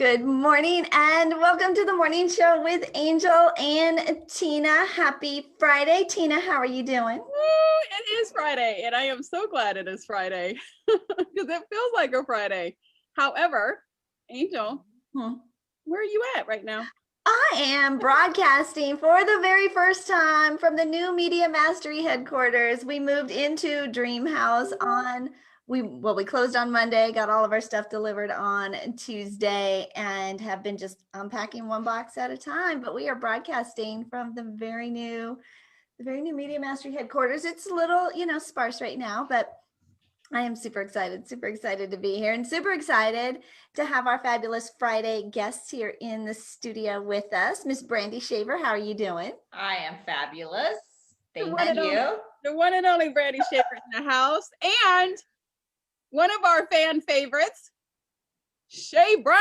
Good morning and welcome to the morning show with Angel and Tina. Happy Friday. Tina, how are you doing? Woo, it is Friday, and I am so glad it is Friday because it feels like a Friday. However, Angel, where are you at right now? I am broadcasting for the very first time from the new Media Mastery headquarters. We moved into Dream House we closed on Monday, got all of our stuff delivered on Tuesday, and have been just unpacking one box at a time. But we are broadcasting from the very new Media Mastery headquarters. It's a little, sparse right now, but I am super excited to be here and super excited to have our fabulous Friday guests here in the studio with us. Miss Brandy Shaver, how are you doing? I am fabulous. Thank you. The one and only Brandy Shaver in the house. And one of our fan favorites, Shay Brown,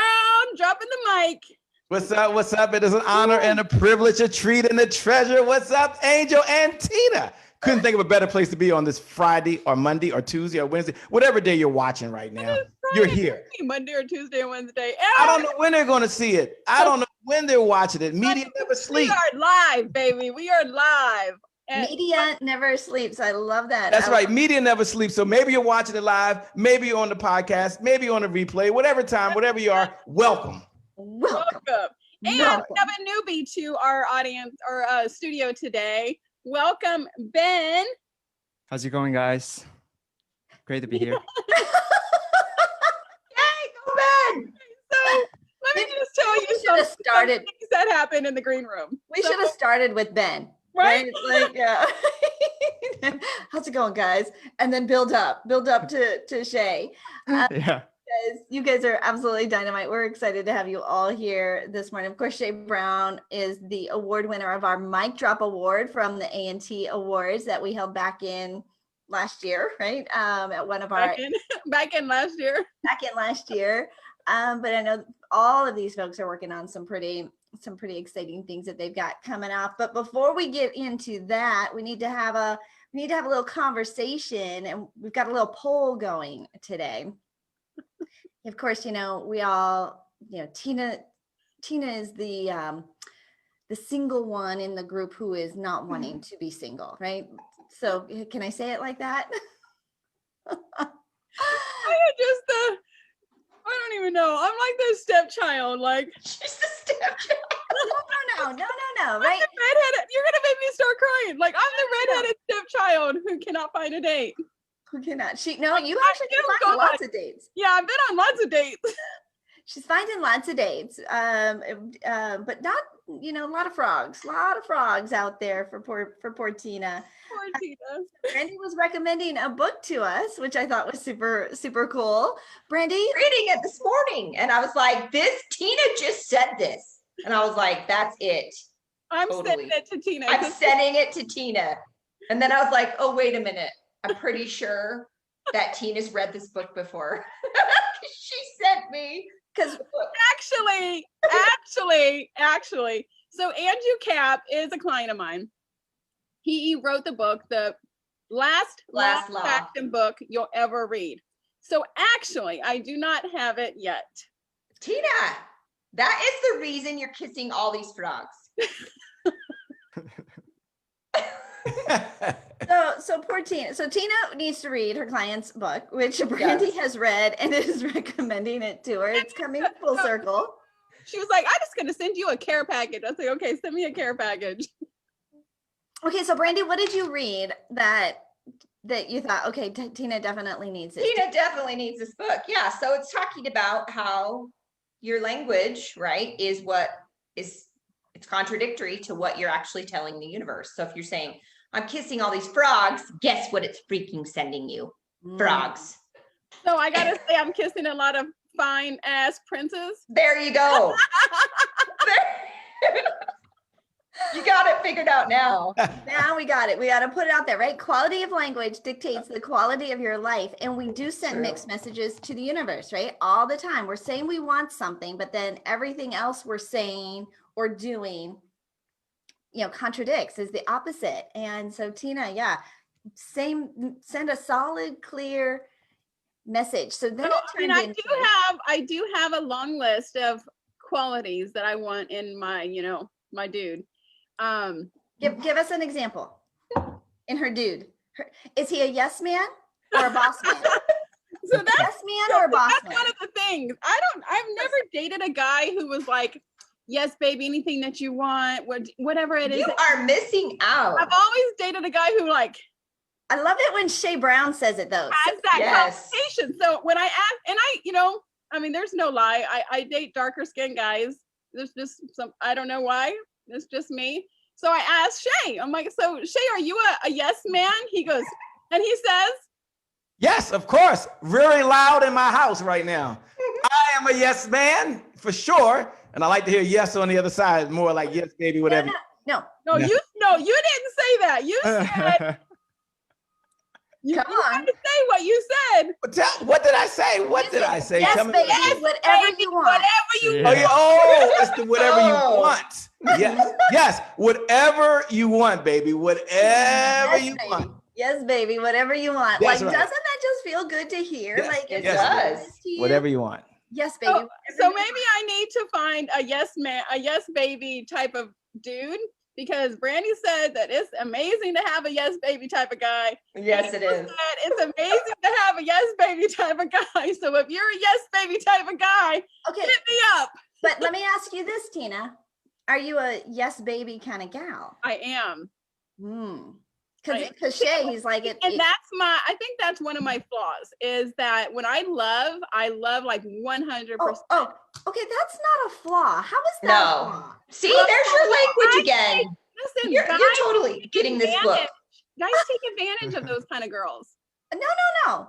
dropping the mic. What's up? What's up? It is an honor and a privilege, a treat and a treasure. What's up, Angel and Tina? Couldn't think of a better place to be on this Friday or Monday or Tuesday or Wednesday, whatever day you're watching right now. You're here. Monday or Tuesday or Wednesday. I don't know when they're going to see it. I don't know when they're watching it. Media never sleeps. We are live, baby. We are live. Media never sleeps. I love that. That's right. Media never sleeps. So maybe you're watching it live. Maybe you're on the podcast. Maybe you're on the replay. Whatever time, whatever you are, welcome. Welcome. And we have a newbie to our audience or studio today. Welcome, Ben. How's it going, guys? Great to be here. Yay, go Ben! So let me just tell you some things that happened in the green room. We should have started with Ben. Right? Like, how's it going, guys? And then build up to Shay. Yeah. You guys are absolutely dynamite. We're excited to have you all here this morning. Of course, Shay Brown is the award winner of our Mic Drop Award from the A&T Awards that we held back in last year, right? At one of our back in last year. But I know all of these folks are working on some pretty exciting things that they've got coming up. But before we get into that, we need to have a little conversation, and we've got a little poll going today. Of course, we all, Tina is the single one in the group who is not wanting to be single, right? So can I say it like that? I don't even know. I'm like the stepchild. Like She's the stepchild. No. Right? You're gonna make me start crying. Like I'm the redheaded stepchild who cannot find a date. Who cannot? You actually can find lots of dates. Yeah, I've been on lots of dates. She's finding lots of dates, but not, a lot of frogs out there for poor Tina. Poor Tina. Brandy was recommending a book to us, which I thought was super, super cool. Brandy? Reading it this morning, and I was like, Tina just said this. And I was like, that's it. I'm sending it to Tina. I'm sending it to Tina. And then I was like, oh, wait a minute. I'm pretty sure that Tina's read this book before. She sent me. Because actually, so Andrew Cap is a client of mine. He wrote the book, the last faction book you'll ever read. So actually, I do not have it yet. Tina, that is the reason you're kissing all these frogs. So poor Tina. So Tina needs to read her client's book, which Brandy has read and is recommending it to her. It's coming full circle. She was like, I'm just going to send you a care package. I was like, okay, send me a care package. Okay, so Brandy, what did you read that you thought, okay, Tina definitely needs it? Tina definitely needs this book. Yeah, so it's talking about how your language, right, is it's contradictory to what you're actually telling the universe. So if you're saying, I'm kissing all these frogs, guess what it's freaking sending you? Frogs. So I gotta say, I'm kissing a lot of fine ass princes. There you go. You got it figured out now. Now we got it. We got to put it out there, right? Quality of language dictates the quality of your life. And we do send mixed messages to the universe, right? All the time. We're saying we want something, but then everything else we're saying or doing, contradicts, is the opposite. And so Tina, send a solid, clear message. So then So, it turned into I do have a long list of qualities that I want in my, my dude. give us an example in her dude. Is he a yes man or a boss man? So that's Yes man or a boss that's man? one of the things. I've never dated a guy who was like, yes, baby, anything that you want, whatever it is. You are missing out. I've always dated a guy who like I love it when Shay Brown says it though. has that Yes. conversation. So when I ask, and I mean, there's no lie. I date darker skinned guys. There's just some, I don't know why. It's just me. So I asked Shay, I'm like, so Shay, are you a yes man? He goes, and he says, Yes, of course. Very loud in my house right now. I am a yes man for sure. And I like to hear yes on the other side, more like yes, baby, whatever. No. no, Yeah. you didn't say that. You said, you Come on. had to say what you said. What did I say? What did I say? Yes, Tell me. baby, Yes, whatever baby, you want. Whatever you Yeah. Oh, yeah. Oh, it's the whatever Oh. you want. Yes, yes, whatever you want, baby. Whatever Yes, you baby. want. Yes, baby, whatever you want. That's Like, right. doesn't that just feel good to hear? Yes, Like, it it's so does. nice to you. Whatever you want. Yes, baby. So, whatever so you maybe I need to find a yes man, a yes baby type of dude, because Brandy said that it's amazing to have a yes baby type of guy. Yes, it You is. said it's amazing to have a yes baby type of guy. So if you're a yes baby type of guy, want. Okay, hit me up. but let me ask you this, Tina. Are you a yes baby kind of gal? I am. Because Shay, he's like it. And I think that's one of my flaws is that when I love like 100%. Oh, okay, that's not a flaw. How is that a No. flaw? See, there's your language again. Listen, You're guys totally take getting this book. advantage- Guys take advantage of those kind of girls. No.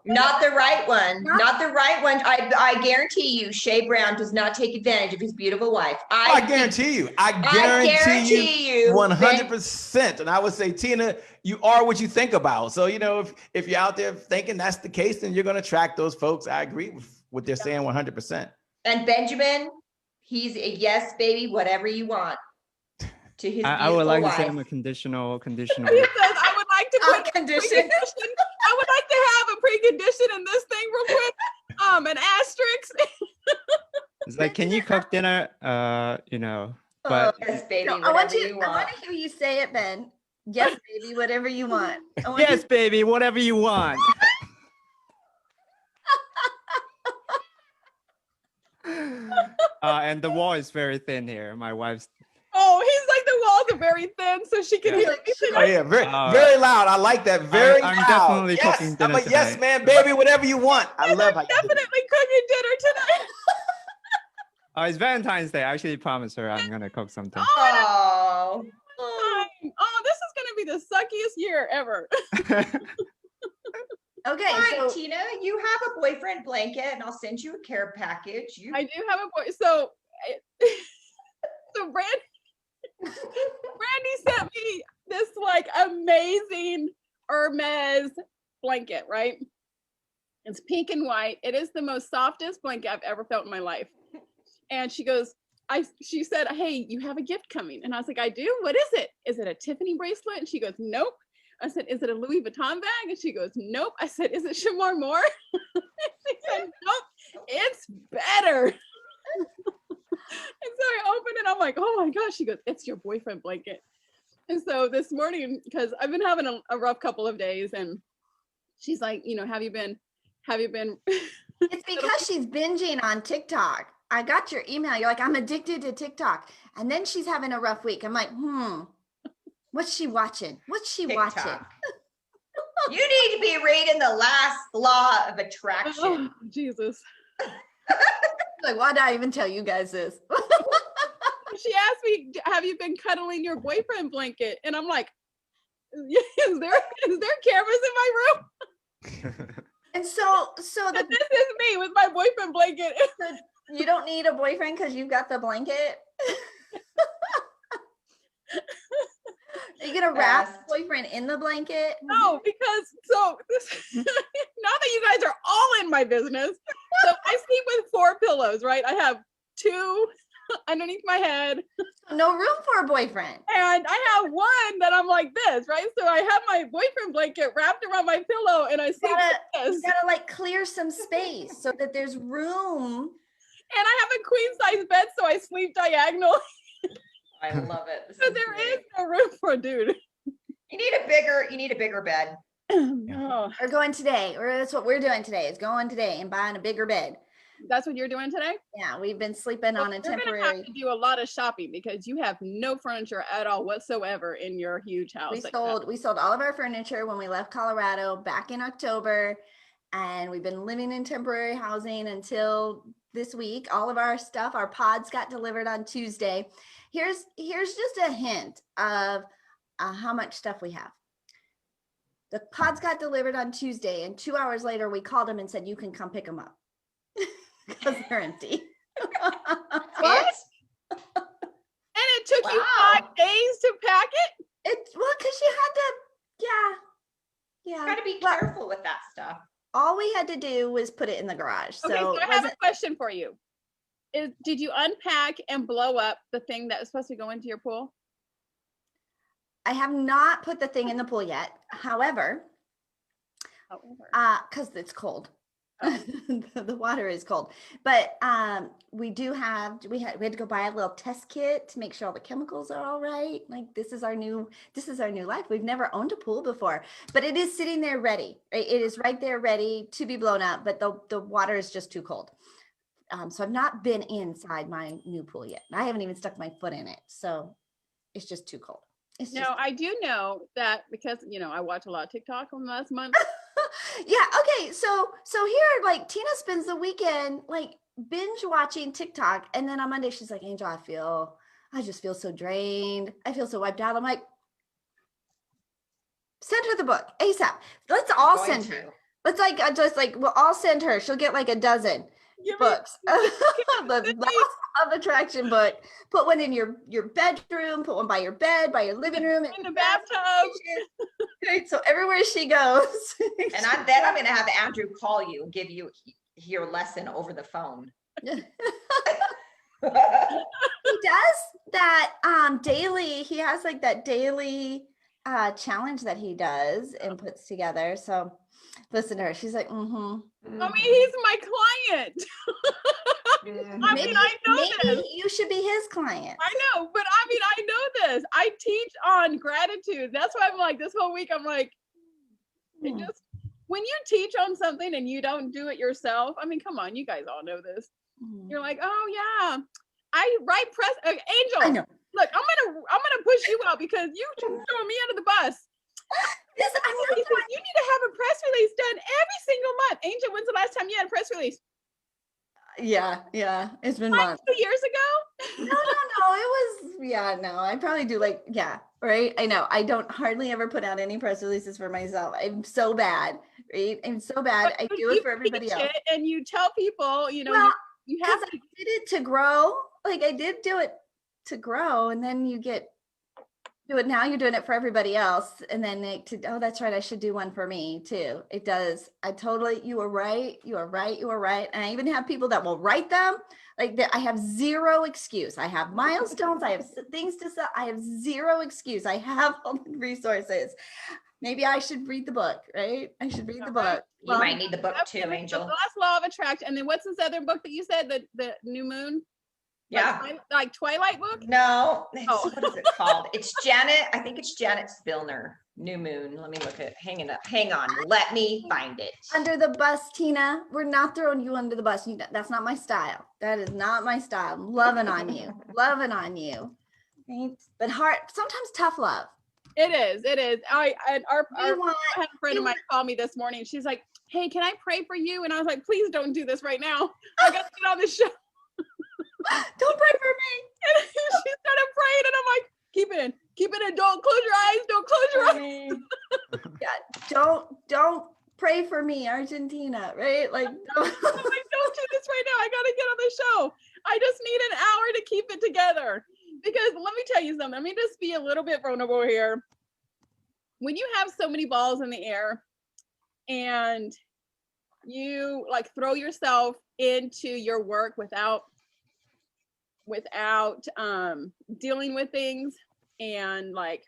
Not the right one. Not- Not the right one. I guarantee you, Shay Brown does not take advantage of his beautiful wife. I guarantee you. I guarantee you. you. 100%. And I would say, Tina, you are what you think about. So, if you're out there thinking that's the case, then you're going to attract those folks. I agree with what they're saying 100%. And Benjamin, he's a yes, baby, whatever you want. To his I would like beautiful to say wife. I'm a conditional. He says, I would like to put Unconditioned. I would like to have a precondition in this thing real quick. An asterisk. It's like, can you cook dinner? But Yes, baby, No, whatever I want you want. to hear you say it, Ben. Yes, baby, whatever you want. I want yes, you- baby, whatever you want. And the wall is very thin here. My wife's. Oh, he's like the walls are very thin, so she can Yeah. hear Like, anything. Oh, yeah. Very loud. I like that. Very I'm loud. definitely Yes, cooking I'm dinner a yes, tonight. man, baby, whatever you want. I love how you do that. Definitely cooking dinner tonight. It's Valentine's Day. I actually promised her I'm gonna cook something. Oh, Fine. Oh, this is gonna be the suckiest year ever. Okay, fine, so Tina. You have a boyfriend blanket, and I'll send you a care package. You I do have a boy. So Brandy sent me this like amazing Hermes blanket, right? It's pink and white. It is the most softest blanket I've ever felt in my life. And she goes, she said, hey, you have a gift coming. And I was like, I do? What is it? Is it a Tiffany bracelet? And she goes, nope. I said, is it a Louis Vuitton bag? And she goes, nope. I said, is it Shamar Moore? She said, nope, it's better. And so I opened it. I'm like, oh my gosh. She goes, it's your boyfriend blanket. And so this morning, because I've been having a rough couple of days, and she's like, have you been? it's because she's binging on TikTok. I got your email. You're like, I'm addicted to TikTok. And then she's having a rough week. I'm like, what's she watching? What's she watching? TikTok. You need to be reading the last law of attraction. Oh, Jesus. Like, why did I even tell you guys this? She asked me, have you been cuddling your boyfriend blanket? And I'm like, is there cameras in my room? And so This is me with my boyfriend blanket. you don't need a boyfriend because you've got the blanket. Are you gonna wrap Best. boyfriend in the blanket? No, because now that you guys are all in my business, so I sleep with 4 pillows, right? I have 2 underneath my head. No room for a boyfriend. And I have one that I'm like this, right? So I have my boyfriend blanket wrapped around my pillow and I sleep like this. You gotta like clear some space so that there's room. And I have a queen size bed, so I sleep diagonal. I love it. So there is no room for a dude. You need a bigger bed. Oh, We're going today, or that's what we're doing today, is going today and buying a bigger bed. that's what you're doing today? Yeah, we've been sleeping on a You're gonna have temporary. to do a lot of shopping because you have no furniture at all whatsoever in your huge house. We sold all of our furniture when we left Colorado back in October, and we've been living in temporary housing until this week. All of our stuff, our pods got delivered on Tuesday. Here's just a hint of how much stuff we have. The pods got delivered on Tuesday, and 2 hours later, we called them and said, "You can come pick them up," because they're empty. What? And it took you 5 days to pack it? Because you had to, yeah. You got to be careful with that stuff. All we had to do was put it in the garage. Okay, so I have a question for you. Did you unpack and blow up the thing that was supposed to go into your pool? I have not put the thing in the pool yet. However, because it's cold. The water is cold, but we had to go buy a little test kit to make sure all the chemicals are all right. Like this is our new life. We've never owned a pool before, but it is sitting there ready. Right? It is right there ready to be blown up, but the water is just too cold. So I've not been inside my new pool yet. I haven't even stuck my foot in it, so it's just too cold. I do know that because I watch a lot of TikTok on last month. Yeah. Okay. So here, like Tina spends the weekend like binge watching TikTok, and then on Monday she's like, "Angel, I just feel so drained. I feel so wiped out." I'm like, "Send her the book ASAP. Let's all send her. Let's we'll all send her. She'll get like a dozen books. The Law of Attraction book. Put one in your bedroom. Put one by your bed, by your living room, in the bathtub." Right, so everywhere she goes. And then I'm going to have Andrew call you and give you your lesson over the phone. He does that daily. He has like that daily challenge that he does and puts together. So listen to her. She's like, mm-hmm. I mean, he's my client. I know maybe this. You should be his client. I know, but I know this. I teach on gratitude. That's why I'm like, this whole week, I'm like, it just, when you teach on something and you don't do it yourself, I mean, come on, you guys all know this. You're like, oh yeah, Angel. I know. Look, I'm gonna push you out because you throw me under the bus. You need to have a press release done every single month. Angel, when's the last time you had a press release? Yeah. It's been months. 2 years ago? No. I probably do right? I know. I don't hardly ever put out any press releases for myself. I'm so bad, right? I'm so bad. I do it for everybody else. And you tell people, you have I did it to grow. Like I did do it to grow, and then you do it now. You're doing it for everybody else, and then that's right. I should do one for me too. It does. You are right. And I even have people that will write them. Like I have zero excuse. I have milestones. I have things to sell. I have zero excuse. I have all the resources. Maybe I should read the book, right? I should read the book. You might need the book too, Angel. The Last Law of Attraction. And then what's this other book that you said? The New Moon? Yeah. Like Twilight book? No. What is it called? It's Janet. I think it's Janet Spillner. New Moon. Let me look at it. Hang on. Let me find it. Under the bus, Tina. We're not throwing you under the bus. That's not my style. That is not my style. I'm loving on you. Right? But sometimes tough love. It is. I had a friend of mine call me this morning. She's like, "Hey, can I pray for you?" And I was like, "Please don't do this right now. I got to get on the show." Don't pray for me. And she started praying, and I'm like, keep it in. Don't close your eyes. Yeah, don't pray for me, Argentina, right? Like, don't do this right now. I gotta get on the show. I just need an hour to keep it together. Because let me tell you something. Let me just be a little bit vulnerable here. When you have so many balls in the air and you like throw yourself into your work without without dealing with things and like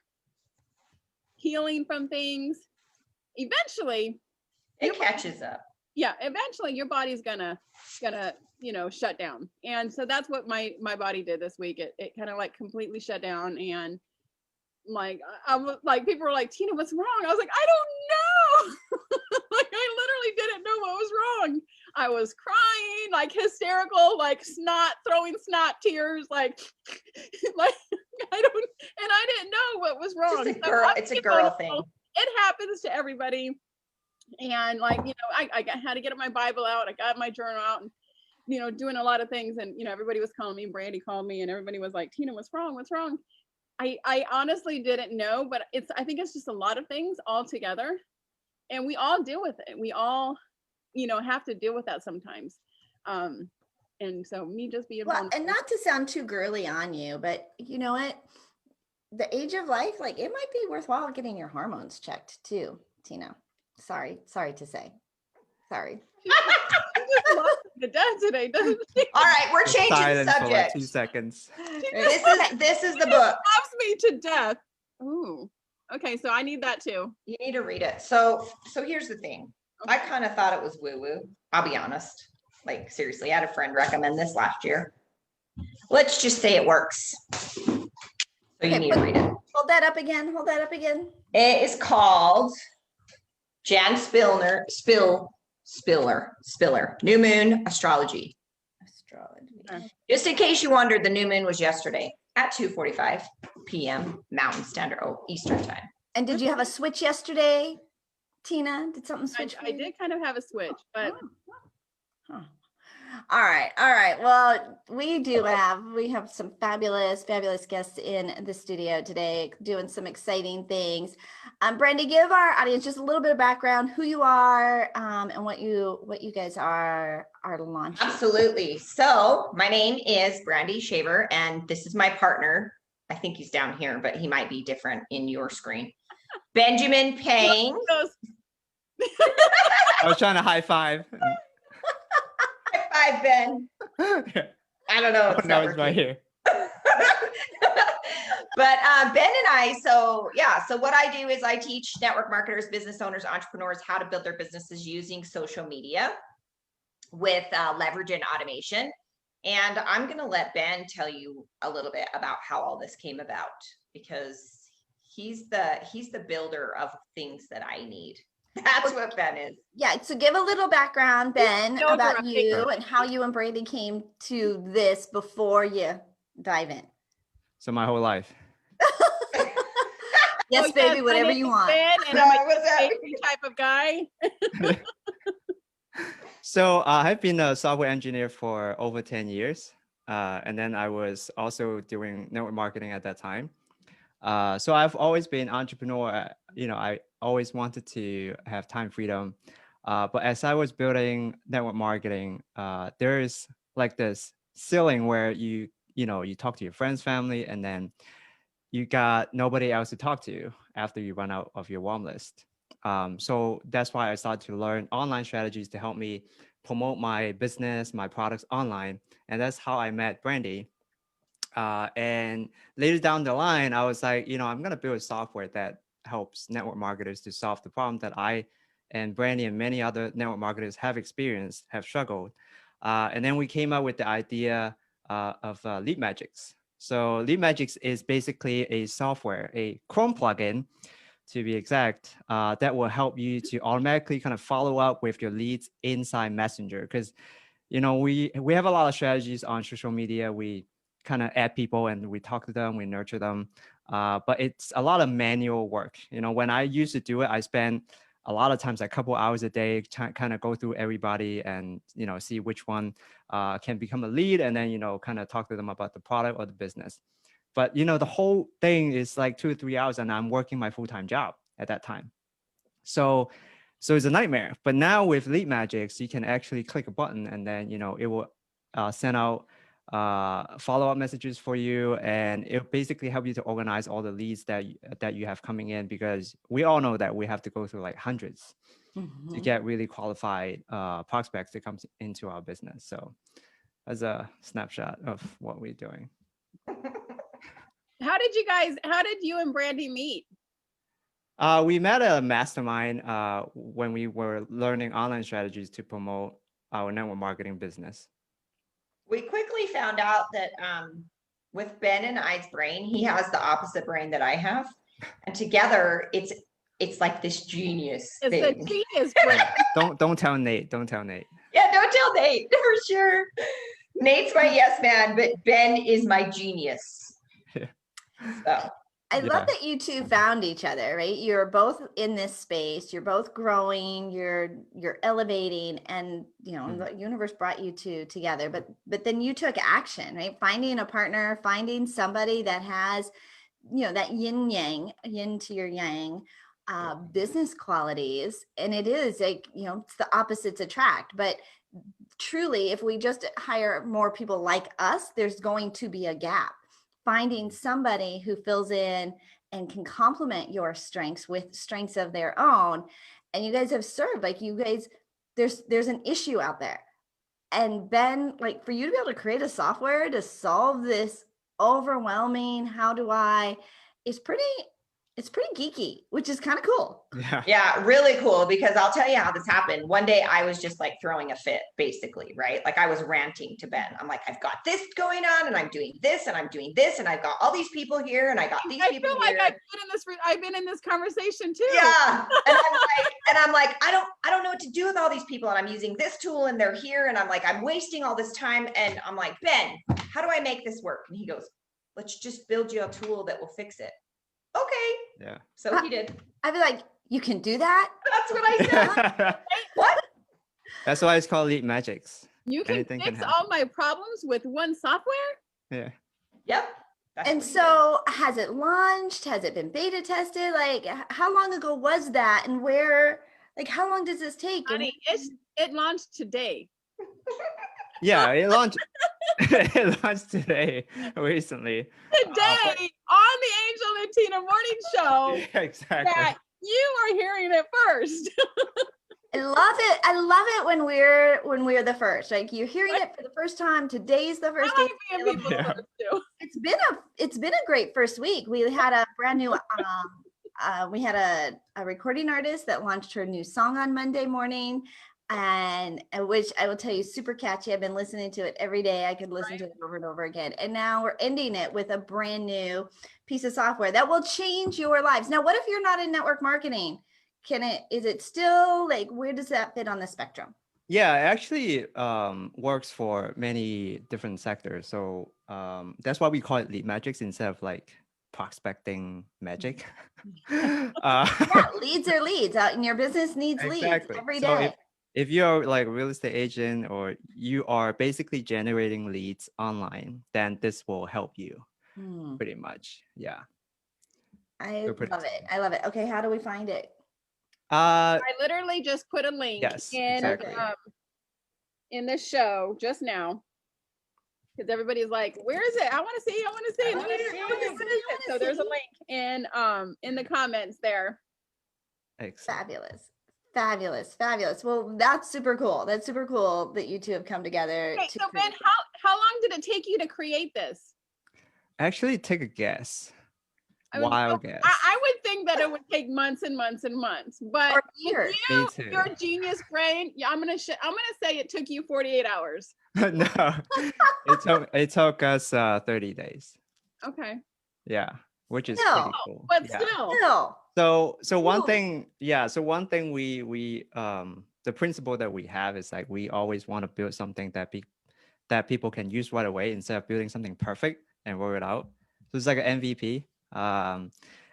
healing from things, eventually It catches up. yeah, eventually your body's gonna shut down. And so that's what my body did this week. It kind of like completely shut down. And like I was like, people were like, Tina, what's wrong? I was like, I don't know. Like I literally didn't know what was wrong. I was crying, like hysterical, like throwing snot tears, like like I didn't know what was wrong. Just a girl, it's a girl thing. It happens to everybody. And like, I had to get my Bible out. I got my journal out and, doing a lot of things. And, everybody was calling me. Brandy called me and everybody was like, Tina, what's wrong? What's wrong? I honestly didn't know, but I think it's just a lot of things all together. And we all deal with it. We all, have to deal with that sometimes. And so me just being and not to sound too girly on you, but you know what? The age of life, like it might be worthwhile getting your hormones checked too, Tina. Sorry to say. Sorry. The death today, doesn't she? All right, we're changing the subject. For like 2 seconds. This is the book. Loves me to death. Ooh. Okay, so I need that too. You need to read it. So here's the thing. I kind of thought it was woo-woo. I'll be honest. Like seriously, I had a friend recommend this last year. Let's just say it works. So you need to read it. Hold that up again. It is called Jan Spiller, New Moon Astrology. Just in case you wondered, the new moon was yesterday at 2:45 p.m. Mountain Standard Eastern Time. And did you have a switch yesterday, Tina? Did something switch? I did kind of have a switch, but All right. Well, we have some fabulous guests in the studio today doing some exciting things. Brandy, give our audience just a little bit of background, who you are, and what you guys are launching. Absolutely. So my name is Brandy Shaver, and this is my partner. I think he's down here, but he might be different in your screen. Benjamin Payne. I was trying to high five. Hi, Ben. I don't know. It's right here. But Ben and I, so what I do is I teach network marketers, business owners, entrepreneurs how to build their businesses using social media with leverage and automation. And I'm going to let Ben tell you a little bit about how all this came about, because he's the builder of things that I need. That's what Ben is. Yeah. So give a little background, Ben, about you and how you and Brandy came to this before you dive in. So my whole life. Yes, baby, whatever you want. Ben, and I'm a type of guy. So I've been a software engineer for over 10 years. And then I was also doing network marketing at that time. So I've always been an entrepreneur. I always wanted to have time freedom. But as I was building network marketing, there is like this ceiling where you talk to your friends, family, and then you got nobody else to talk to after you run out of your warm list. So that's why I started to learn online strategies to help me promote my business, my products online. And that's how I met Brandy. And later down the line, I was like, I'm going to build a software that helps network marketers to solve the problem that I and Brandy and many other network marketers have experienced, have struggled. And then we came up with the idea of Lead Magics. So Lead Magics is basically a software, a Chrome plugin to be exact, that will help you to automatically kind of follow up with your leads inside Messenger. Because, we have a lot of strategies on social media. We kind of add people and we talk to them, we nurture them. But it's a lot of manual work. When I used to do it, I spend a lot of times, a couple hours a day, kind of go through everybody and, see which one can become a lead, and then, kind of talk to them about the product or the business. But, the whole thing is like 2 or 3 hours, and I'm working my full-time job at that time. So it's a nightmare. But now with Lead Magics, you can actually click a button and then, it will send out follow-up messages for you, and it'll basically help you to organize all the leads that you have coming in, because we all know that we have to go through like hundreds to get really qualified prospects that comes into our business. So as a snapshot of what we're doing. How did you and Brandy meet? We met at a mastermind when we were learning online strategies to promote our network marketing business. We quickly found out that with Ben and I's brain, he has the opposite brain that I have, and together it's like this genius It's thing. the genius brain. Don't tell Nate. Don't tell Nate. Yeah, don't tell Nate for sure. Nate's my yes man, but Ben is my genius. So I love that you two found each other, right? You're both in this space, you're both growing, you're elevating, and the universe brought you two together. But then you took action, right? Finding a partner, finding somebody that has, that yin to your yang, business qualities. And it is like, it's the opposites attract. But truly, if we just hire more people like us, there's going to be a gap. Finding somebody who fills in and can complement your strengths with strengths of their own. And you guys have served, like you guys, there's an issue out there. And Ben, like for you to be able to create a software to solve this overwhelming, it's pretty geeky, which is kind of cool. Yeah, really cool, because I'll tell you how this happened. One day I was just like throwing a fit, basically, right? Like I was ranting to Ben. I'm like, I've got this going on and I'm doing this and I'm doing this and I've got all these people here and I got these people here. I feel like I've been in this conversation too. Yeah. And I'm like, I don't know what to do with all these people, and I'm using this tool and they're here, and I'm like, I'm wasting all this time. And I'm like, Ben, how do I make this work? And he goes, let's just build you a tool that will fix it. Okay. Yeah. So he did. I'd be like, you can do that? That's what I said. What? That's why it's called Leap Magics. You can fix all my problems with one software? Yeah. Yep. And so has it launched? Has it been beta tested? Like how long ago was that? And where, like how long does this take? Honey, it launched today. Yeah, it launched today, recently. Today on the Angel and Tina Morning Show. Yeah, exactly. That you are hearing it first. I love it. I love it when we're the first. Like you're hearing it for the first time. Today's the first day. It's been a great first week. We had a brand new we had a recording artist that launched her new song on Monday morning. And which I will tell you, super catchy. I've been listening to it every day. I could listen to it over and over again. And now we're ending it with a brand new piece of software that will change your lives. Now, what if you're not in network marketing? Is it still like, where does that fit on the spectrum? Yeah, it actually works for many different sectors. So that's why we call it lead magics instead of like prospecting magic. Yeah, leads are leads. And your business needs leads every day. So if you're like a real estate agent or you are basically generating leads online, then this will help you pretty much. Yeah. I love it. I love it. Okay. How do we find it? I literally just put a link in the show just now. Because everybody's like, where is it? I want to see. So there's a link in the comments there. Excellent. Fabulous. Well, that's super cool. That's super cool that you two have come together. Okay, so Ben, how long did it take you to create this? Actually, take a guess. Wild guess. I would think that it would take months and months and months, but years. Your genius brain, I'm gonna say it took you 48 hours. No, it took us 30 days. Okay. Yeah, which is pretty cool. But still. So one thing, we the principle that we have is like we always want to build something that people can use right away instead of building something perfect and roll it out. So it's like an MVP.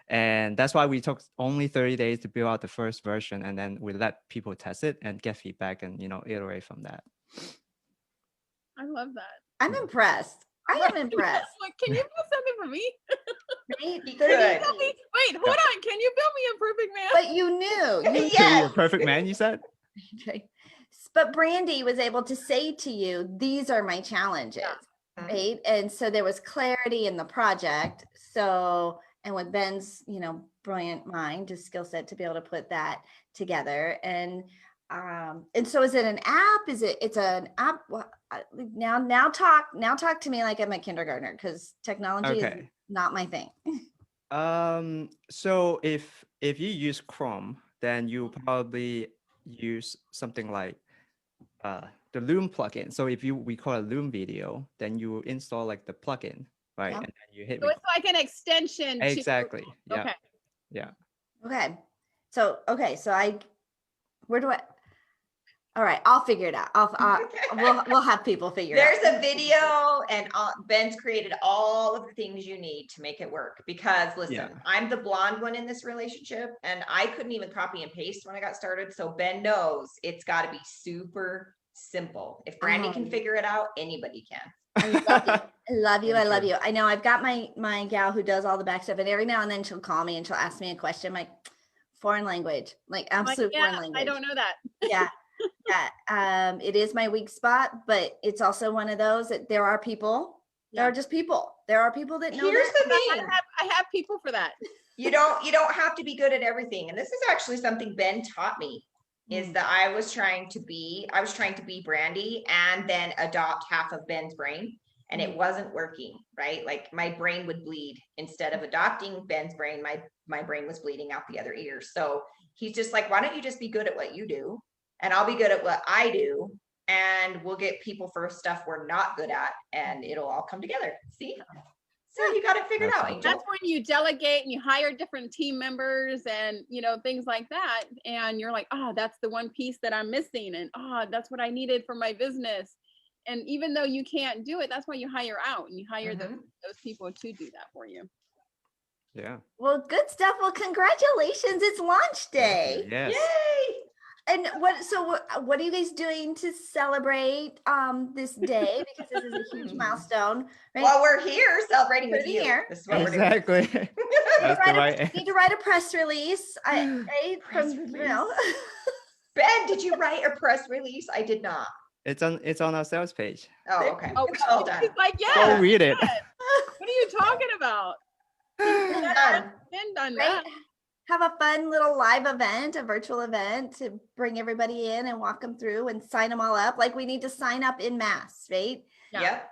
And that's why we took only 30 days to build out the first version, and then we let people test it and get feedback and iterate from that. I love that. I'm impressed. I am impressed. Like, can you build something for me? Right? Wait, hold on. Can you build me a perfect man? But you knew. You're a perfect man, you said? But Brandy was able to say to you, these are my challenges. Right. And so there was clarity in the project. So, and with Ben's, brilliant mind, his skill set to be able to put that together. And so is it an app? It's an app. now talk to me like I'm a kindergartner, because technology is Okay. not my thing. So if you use Chrome, then you probably use something like the Loom plugin. So if we call it Loom Video, then you install like the plugin, right? Yeah. And then you hit So it's like an extension. exactly. Yeah. Okay. Yeah. Okay. So where do I? All right, I'll figure it out. We'll have people figure it out. There's a video, and Ben's created all of the things you need to make it work. Because listen, Yeah. I'm the blonde one in this relationship, and I couldn't even copy and paste when I got started. So Ben knows it's got to be super simple. If Brandy can figure it out, anybody can. I love you. I love you. I Thank love you. you. I know I've got my gal who does all the back stuff, and every now and then she'll call me and she'll ask me a question. I'm like, foreign language, like absolute foreign language. I don't know that. Yeah. Yeah. It is my weak spot, but it's also one of those that there are people. There are just people. There are people that know. Here's that. the thing. I have people for that. You don't have to be good at everything. And this is actually something Ben taught me, is that I was trying to be Brandy and then adopt half of Ben's brain. And it wasn't working, right? Like my brain would bleed. Instead of adopting Ben's brain, my brain was bleeding out the other ear. So he's just like, why don't you just be good at what you do? And I'll be good at what I do. And we'll get people for stuff we're not good at, and it'll all come together. See? So you got it figured out, Angel. That's when you delegate and you hire different team members and, things like that. And you're like, oh, that's the one piece that I'm missing. And, oh, that's what I needed for my business. And even though you can't do it, that's why you hire out and you hire those people to do that for you. Yeah. Well, good stuff. Well, congratulations. It's launch day. Yes. Yay! And what are you guys doing to celebrate this day? Because this is a huge milestone. Right? Well, we're here celebrating with you. Here. This is what we're doing. Exactly. That's the right. Need to write a press release. Press release. Ben, did you write a press release? I did not. It's on our sales page. Oh, okay. Oh, It's all done. she's like, yeah. Go read it. What are you talking about? Done. Been done Right? that. Have a fun little live event, a virtual event to bring everybody in and walk them through and sign them all up. Like we need to sign up in mass, right? Yep.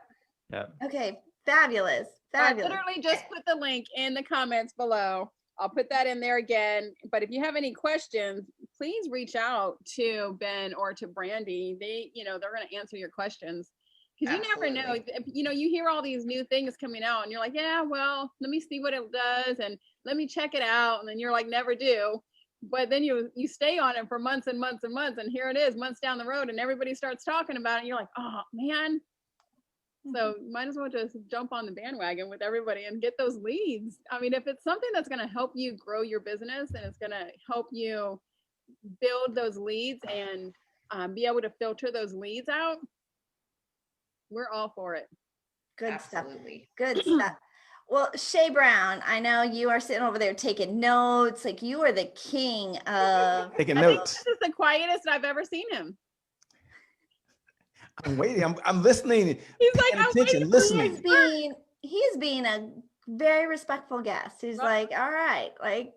Yeah. Okay, fabulous. I literally just put the link in the comments below. I'll put that in there again. But if you have any questions, please reach out to Ben or to Brandy. They're going to answer your questions. Because you never know, you hear all these new things coming out and you're like, yeah, well, let me see what it does and let me check it out. And then you're like, never do. But then you stay on it for months and months and months. And here it is months down the road and everybody starts talking about it. And you're like, oh, man. So might as well just jump on the bandwagon with everybody and get those leads. I mean, if it's something that's going to help you grow your business and it's going to help you build those leads and be able to filter those leads out, we're all for it. Good Absolutely. stuff. Good stuff. Well, Shay Brown, I know you are sitting over there taking notes. Like you are the king of Taking I think notes. this is the quietest I've ever seen him. I'm waiting. I'm listening. He's like, paying I'm attention, waiting. listening. he's being a very respectful guest. He's like, all right,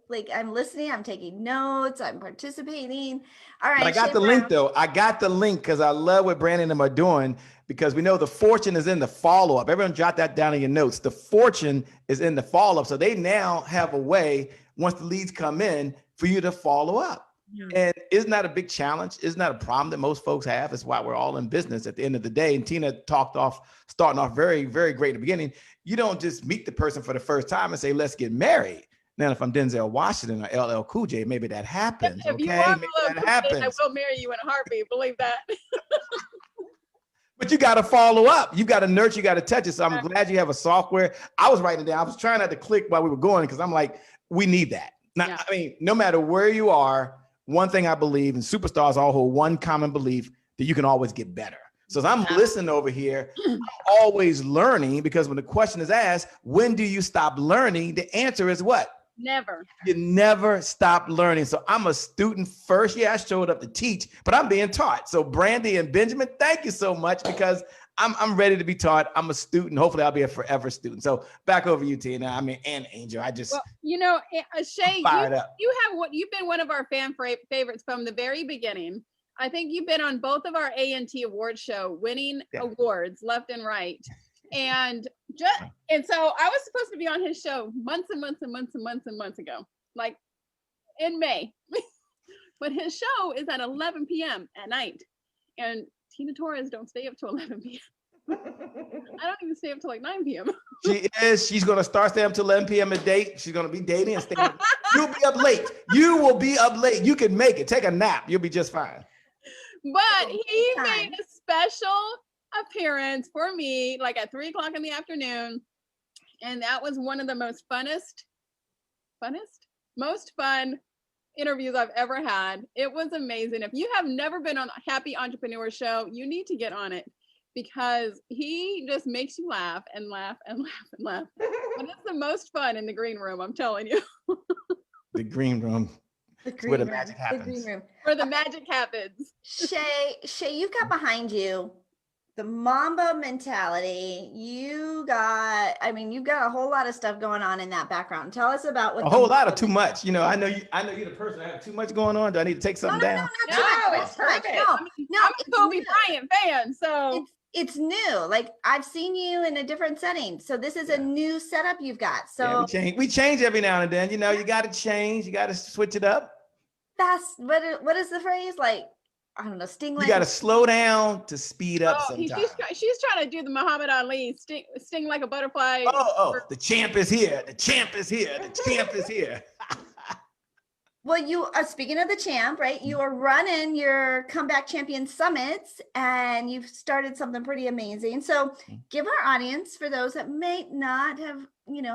like I'm listening, I'm taking notes, I'm participating. All right. But I got the link though. I got the link because I love what Brandon and them are doing, because we know the fortune is in the follow-up. Everyone jot that down in your notes. The fortune is in the follow-up. So they now have a way, once the leads come in, for you to follow up. Yeah. And isn't that a big challenge? Isn't that a problem that most folks have? It's why we're all in business at the end of the day. And Tina starting off very, very great at the beginning. You don't just meet the person for the first time and say, let's get married. Now, if I'm Denzel Washington or LL Cool J, maybe that happens. If Okay, you are maybe below that 50, happens. I will marry you in a heartbeat. Believe that. But you got to follow up. You got to nurture. You got to touch it. So I'm glad you have a software. I was writing it down. I was trying not to click while we were going because I'm like, we need that. Now, Yeah. I mean, no matter where you are, one thing I believe, and superstars all hold one common belief, that you can always get better. So as I'm listening over here, I'm always learning, because when the question is asked, when do you stop learning? The answer is what? Never. You never stop learning. So I'm a student first. Yeah, I showed up to teach, but I'm being taught. So Brandy and Benjamin, thank you so much, because I'm ready to be taught. I'm a student. Hopefully I'll be a forever student. So back over you, Tina. I mean, and Angel. I just Well, Shay, fired up. you've been one of our fan favorites from the very beginning. I think you've been on both of our A&T award show, winning awards left and right. And so I was supposed to be on his show months and months and months and months and months ago, like in May. But his show is at 11 p.m. at night. And Tina Torres don't stay up till 11 p.m. I don't even stay up till like 9 p.m. She is. She's going to start staying up till 11 p.m. a date. She's going to be dating and staying up. You'll be up late. You will be up late. You can make it. Take a nap. You'll be just fine. But he made a special appearance for me, like at 3:00 in the afternoon. And that was one of the most most fun interviews I've ever had. It was amazing. If you have never been on a Happy Entrepreneur Show, you need to get on it, because he just makes you laugh and laugh and laugh and laugh. But it's the most fun in the green room, I'm telling you. The green room. Where the magic happens. The green room. Where the magic happens. Shay, you've got behind you the Mamba mentality. You've got a whole lot of stuff going on in that background. Tell us about what a whole lot of too much. You know, I know you're the person that have too much going on. Do I need to take something down? No, it's perfect. No, I'm a Kobe Bryant fan, so it's new. Like, I've seen you in a different setting, so this is a new setup you've got. So we change every now and then. You know, you got to change. You got to switch it up. That's what is the phrase? Like, I don't know, sting like. You got to slow down to speed up sometimes. She's trying to do the Muhammad Ali sting like a butterfly. Oh, the champ is here. The champ is here. The champ is here. Well, you are speaking of the champ, right? You are running your Comeback Champion Summits, and you've started something pretty amazing. So give our audience, for those that may not have,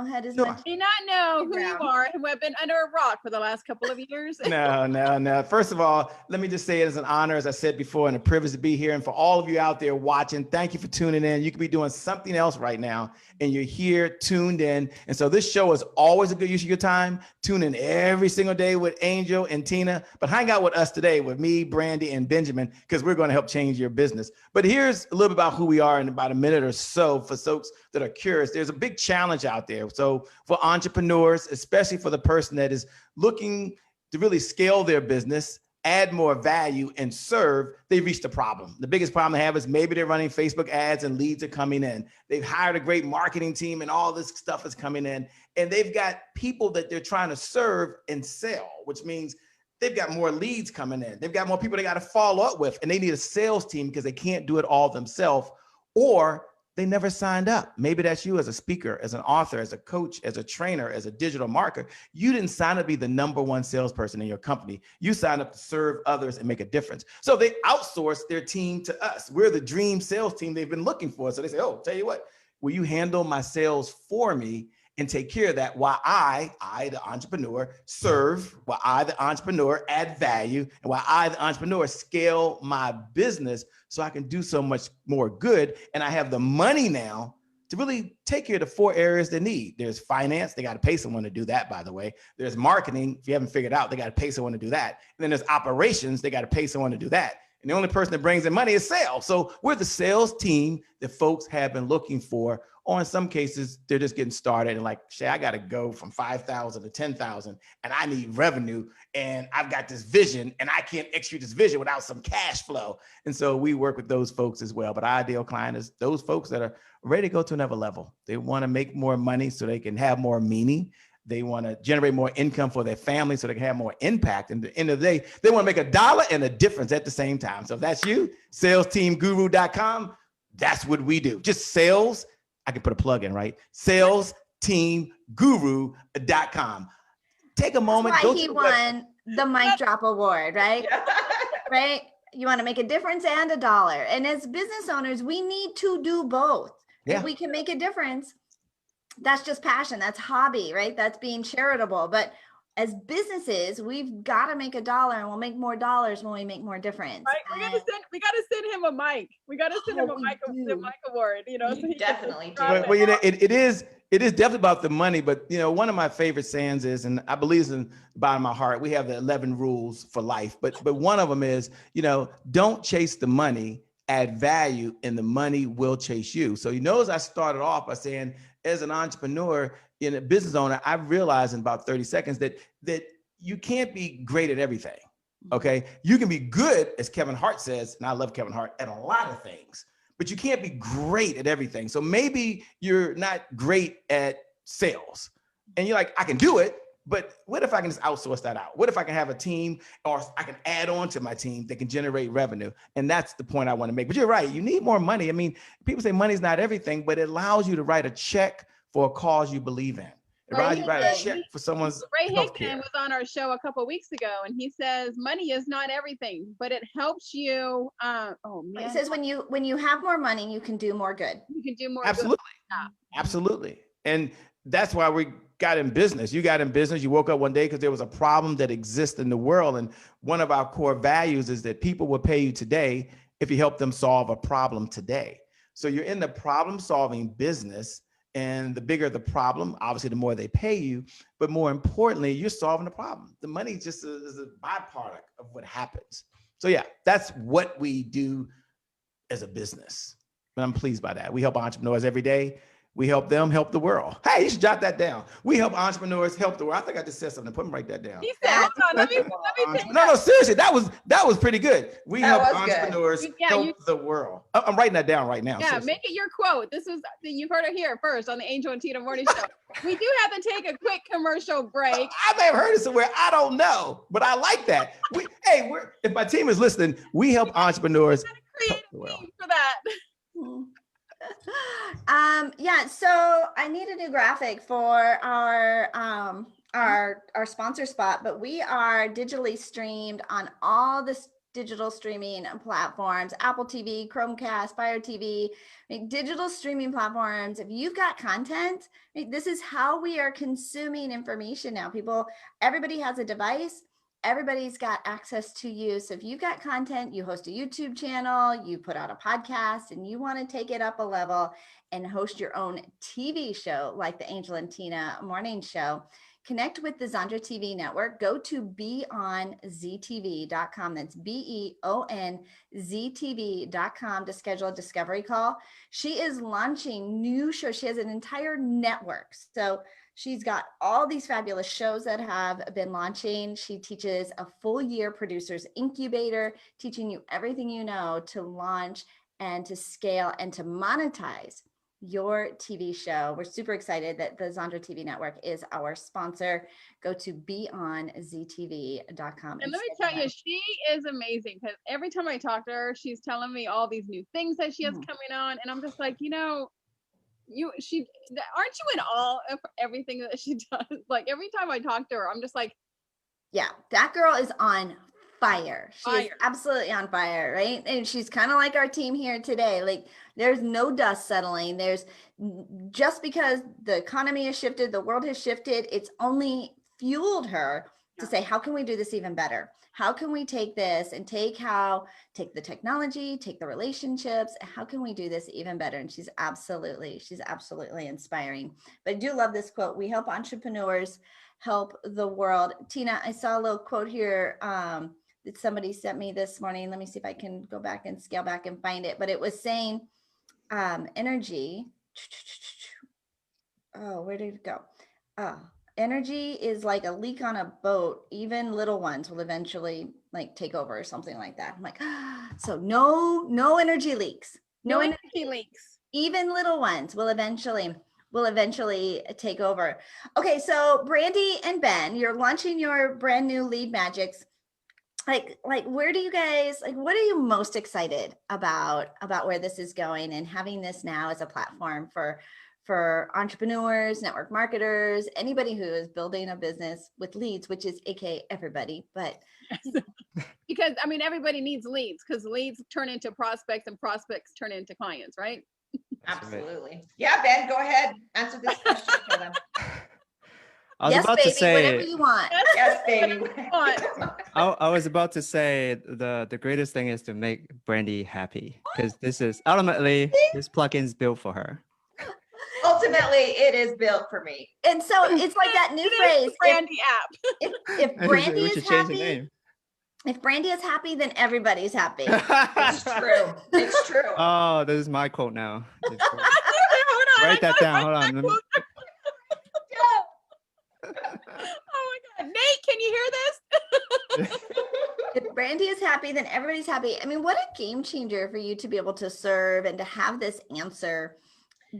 had as much. May not know who you are, who have been under a rock for the last couple of years. No. First of all, let me just say it is an honor, as I said before, and a privilege to be here. And for all of you out there watching, thank you for tuning in. You could be doing something else right now, and you're here tuned in. And so this show is always a good use of your time. Tune in every single day with Angel and Tina, but hang out with us today with me, Brandy, and Benjamin, because we're going to help change your business. But here's a little bit about who we are in about a minute or so for folks that are curious. There's a big challenge out there. So for entrepreneurs, especially for the person that is looking to really scale their business, add more value, and serve, they've reached a problem. The biggest problem they have is maybe they're running Facebook ads and leads are coming in. They've hired a great marketing team and all this stuff is coming in. And they've got people that they're trying to serve and sell, which means they've got more leads coming in. They've got more people they got to follow up with, and they need a sales team because they can't do it all themselves, or they never signed up. Maybe that's you as a speaker, as an author, as a coach, as a trainer, as a digital marketer. You didn't sign up to be the number one salesperson in your company. You signed up to serve others and make a difference. So they outsource their team to us. We're the dream sales team they've been looking for. So they say, oh, tell you what, will you handle my sales for me and take care of that while I, the entrepreneur, serve, while I, the entrepreneur, add value, and while I, the entrepreneur, scale my business so I can do so much more good. And I have the money now to really take care of the 4 areas they need. There's finance. They got to pay someone to do that, by the way. There's marketing. If you haven't figured out, they got to pay someone to do that. And then there's operations. They got to pay someone to do that. And the only person that brings in money is sales. So we're the sales team that folks have been looking for. Or in some cases, they're just getting started and like, Shay, I got to go from 5,000 to 10,000 and I need revenue and I've got this vision and I can't execute this vision without some cash flow. And so we work with those folks as well. But our ideal client is those folks that are ready to go to another level. They want to make more money so they can have more meaning. They want to generate more income for their family so they can have more impact. And at the end of the day, they want to make a dollar and a difference at the same time. So if that's you, salesteamguru.com, that's what we do. Just sales. I can put a plug in, right? salesteamguru.com. Take a moment. That's why he won the mic drop award, right? Right? You want to make a difference and a dollar. And as business owners, we need to do both. Yeah. If we can make a difference, that's just passion. That's hobby, right? That's being charitable. But as businesses, we've got to make a dollar, and we'll make more dollars when we make more difference. Right? We got to send him a mic. We got to send him a mic award. So he definitely do. Well, it is definitely about the money. But one of my favorite sayings is, and I believe it's in the bottom of my heart, we have the 11 rules for life. But one of them is, don't chase the money, add value, and the money will chase you. So as I started off by saying, as an entrepreneur and a business owner, I've realized in about 30 seconds that you can't be great at everything. Okay. You can be good, as Kevin Hart says, and I love Kevin Hart, at a lot of things, but you can't be great at everything. So maybe you're not great at sales and you're like, I can do it, but what if I can just outsource that out? What if I can have a team, or I can add on to my team that can generate revenue? And that's the point I want to make. But you're right. You need more money. I mean, people say money's not everything, but it allows you to write a check for a cause you believe in. It allows you to write a check for someone's Ray health Hickman care. was on our show a couple of weeks ago, and he says money is not everything, but it helps you. He says when you have more money, you can do more good. You can do more. Absolutely. Good. Absolutely. And that's why we got in business. You got in business. You woke up one day because there was a problem that exists in the world. And one of our core values is that people will pay you today if you help them solve a problem today. So you're in the problem solving business. And the bigger the problem, obviously, the more they pay you. But more importantly, you're solving the problem. The money just is a byproduct of what happens. So yeah, that's what we do as a business. And I'm pleased by that. We help entrepreneurs every day. We help them help the world. Hey, you should jot that down. We help entrepreneurs help the world. I think I just said something. Put me write that down. He said, hold on, let me take No, seriously, that was pretty good. We That help was good. entrepreneurs help the world. I'm writing that down right now. Yeah, seriously. make it your quote. This is, you've heard it here first on the Angel and Tina Morning Show. We do have to take a quick commercial break. I may have heard it somewhere. I don't know, but I like that. If my team is listening, we help entrepreneurs help the world. For that. Yeah, so I need a new graphic for our sponsor spot, but we are digitally streamed on all the digital streaming platforms, Apple TV, Chromecast, Fire TV, digital streaming platforms. If you've got content, this is how we are consuming information now. Everybody has a device. Everybody's got access to you. So if you've got content, you host a YouTube channel, you put out a podcast, and you want to take it up a level and host your own TV show like the Angel and Tina Morning Show, connect with the Zandra TV network. Go to beonztv.com. That's beonztv.com to schedule a discovery call. She is launching new shows. She has an entire network. So she's got all these fabulous shows that have been launching. She teaches a full year producer's incubator, teaching you everything you know to launch and to scale and to monetize your TV show. We're super excited that the Zandra TV network is our sponsor. Go to beonztv.com. And let me tell you, she is amazing, because every time I talk to her, she's telling me all these new things that she has coming on. And I'm just like, aren't you in awe of everything that she does? Like every time I talk to her, I'm just like, yeah, that girl is on fire. She is absolutely on fire, right? And she's kind of like our team here today. Like there's no dust settling. There's just because the economy has shifted, the world has shifted, it's only fueled her to say, how can we do this even better? How can we take this and take the technology, take the relationships, how can we do this even better? And she's absolutely inspiring. But I do love this quote. We help entrepreneurs help the world. Tina, I saw a little quote here that somebody sent me this morning. Let me see if I can go back and scale back and find it. But it was saying energy. Oh, where did it go? Energy is like a leak on a boat. Even little ones will eventually take over or something like that. I'm like, so no energy leaks. No energy leaks. Even little ones will eventually take over. Okay, so Brandy and Ben, you're launching your brand new Lead Magics. Where do you guys, what are you most excited about where this is going and having this now as a platform for entrepreneurs, network marketers, anybody who is building a business with leads, which is AKA everybody, but because everybody needs leads, because leads turn into prospects and prospects turn into clients, right? Absolutely. Yeah, Ben, go ahead. Answer this question for them. I was about to say whatever you want. Yes, baby. I was about to say the greatest thing is to make Brandy happy, because this is ultimately this plugin is built for her. Ultimately, it is built for me. And so it's like that new phrase, Brandy app. If Brandy is happy, if Brandy is happy, then everybody's happy. It's true. It's true. Oh, this is my quote now. Write that down. Hold on. Oh my God. Nate, can you hear this? Brandy is happy, then everybody's happy. I mean, what a game changer for you to be able to serve and to have this answer,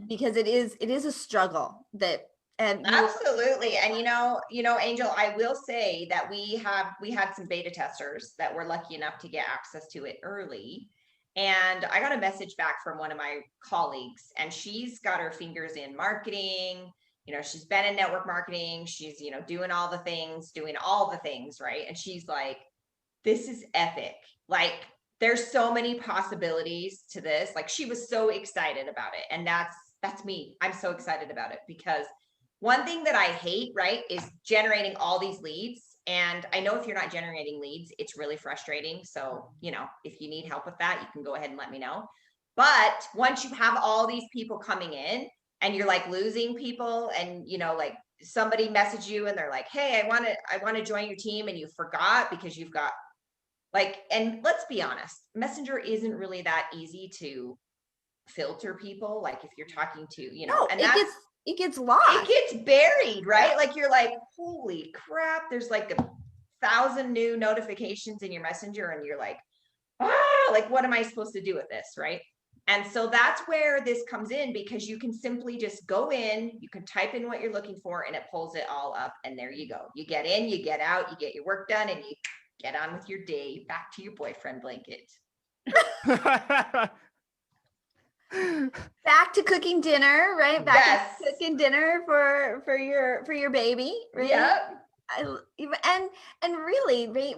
because it is a struggle that, and Absolutely. And Angel, I will say that we had some beta testers that were lucky enough to get access to it early. And I got a message back from one of my colleagues, and she's got her fingers in marketing. She's been in network marketing. She's, doing all the things, right? And she's like, this is epic. Like, there's so many possibilities to this. Like, she was so excited about it. And that's me. I'm so excited about it, because one thing that I hate, right, is generating all these leads. And I know if you're not generating leads, it's really frustrating. So, if you need help with that, you can go ahead and let me know. But once you have all these people coming in and you're like losing people, and, like somebody message you and they're like, hey, I want to join your team, and you forgot because you've got and let's be honest, Messenger isn't really that easy to filter people. Like, if you're talking to, no, and it gets lost. It gets buried, right? Like, you're like, holy crap, there's like 1,000 new notifications in your Messenger, and you're like, like, what am I supposed to do with this, right? And so that's where this comes in, because you can simply just go in, you can type in what you're looking for, and it pulls it all up, and there you go. You get in, you get out, you get your work done, and you get on with your day, back to your boyfriend blanket. Back to cooking dinner, right? Back Yes. to cooking dinner for your baby, right? Yep. And really, we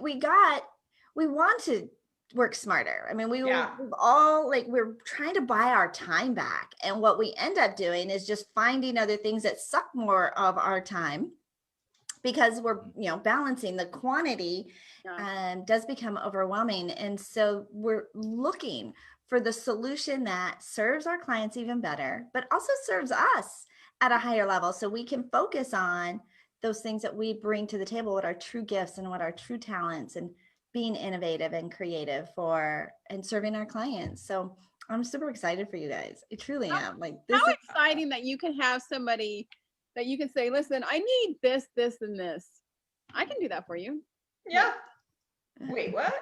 want to work smarter. I mean, we've all, like, we're trying to buy our time back, and what we end up doing is just finding other things that suck more of our time, because we're balancing the quantity, does become overwhelming. And so we're looking for the solution that serves our clients even better, but also serves us at a higher level, so we can focus on those things that we bring to the table, what our true gifts and what our true talents, and being innovative and creative and serving our clients. So I'm super excited for you guys. I truly am. Like, this how is exciting that you can have somebody that you can say, listen, I need this, this, and this. I can do that for you. Yeah. Wait, what?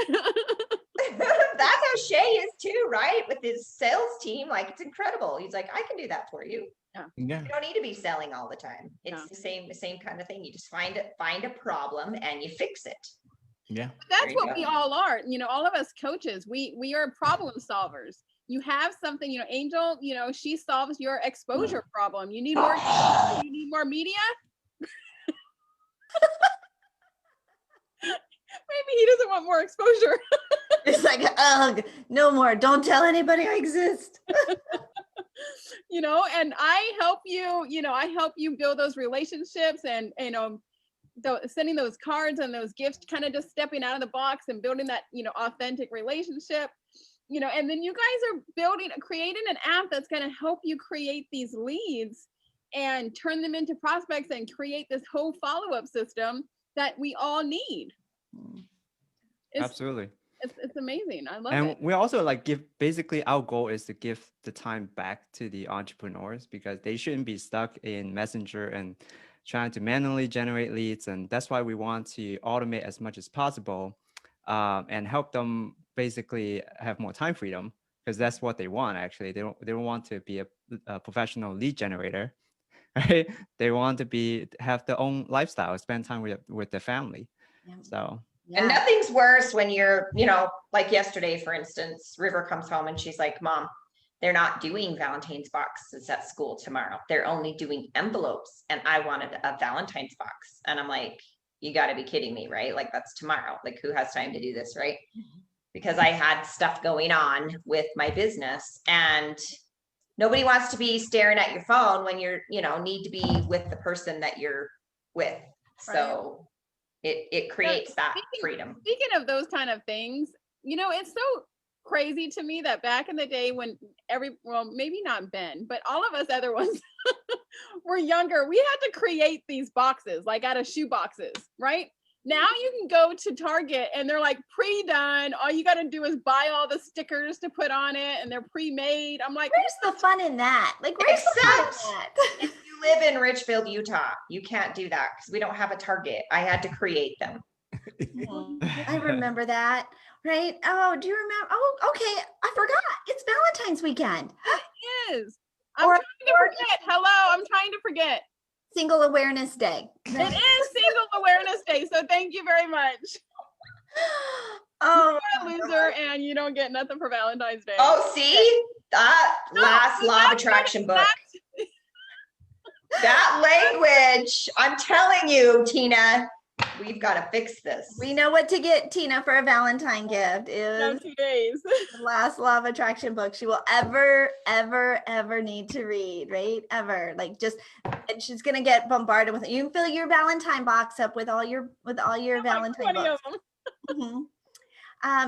That's how Shay is too, right? With his sales team, like, it's incredible. He's like, I can do that for you. Yeah. You don't need to be selling all the time. It's the same kind of thing. You just find a problem and you fix it. Yeah. That's what we all are. All of us coaches, we are problem solvers. You have something, Angel, she solves your exposure problem. You need more media. Maybe he doesn't want more exposure. it's like, ugh, no more. Don't tell anybody I exist. And I help you build those relationships, and sending those cards and those gifts, kind of just stepping out of the box and building that authentic relationship, and then you guys are creating an app that's going to help you create these leads and turn them into prospects and create this whole follow-up system that we all need. Absolutely. It's amazing. I love it. And we also basically our goal is to give the time back to the entrepreneurs, because they shouldn't be stuck in Messenger and trying to manually generate leads. And that's why we want to automate as much as possible, and help them basically have more time freedom, because that's what they want. Actually, they don't want to be a professional lead generator, right? They want to have their own lifestyle, spend time with their family. Yeah. So. Yeah. And nothing's worse when you're, like yesterday, for instance, River comes home and she's like, Mom, they're not doing Valentine's boxes at school tomorrow. They're only doing envelopes. And I wanted a Valentine's box. And I'm like, you got to be kidding me, right? Like, that's tomorrow. Like, who has time to do this, right? Because I had stuff going on with my business, and nobody wants to be staring at your phone when you're, need to be with the person that you're with. Right. So it creates that freedom. Speaking of those kind of things, it's so crazy to me that back in the day when maybe not Ben, but all of us other ones were younger, we had to create these boxes, like out of shoe boxes, right? Now you can go to Target and they're like pre-done. All you got to do is buy all the stickers to put on it, and they're pre-made. I'm like, where's the fun in that? Like, where's the fun in that? If you live in Richfield, Utah, you can't do that because we don't have a Target. I had to create them. I remember that. Right? Oh, do you remember? Oh, okay. I forgot. It's Valentine's weekend. It is. I'm trying to forget. Hello, I'm trying to forget. Single Awareness Day. It is Single Awareness Day, so thank you very much. Oh, You're a loser and you don't get nothing for Valentine's Day. Oh, see? That last law of attraction book. That language, I'm telling you, Tina, we've got to fix this. we know what to get Tina for a Valentine gift No, is 2 days. the last law of attraction book she will ever need to read, right? Ever. Like just, and she's gonna get bombarded with it. You can fill your Valentine box up with all your Valentine Like 20 books. of them.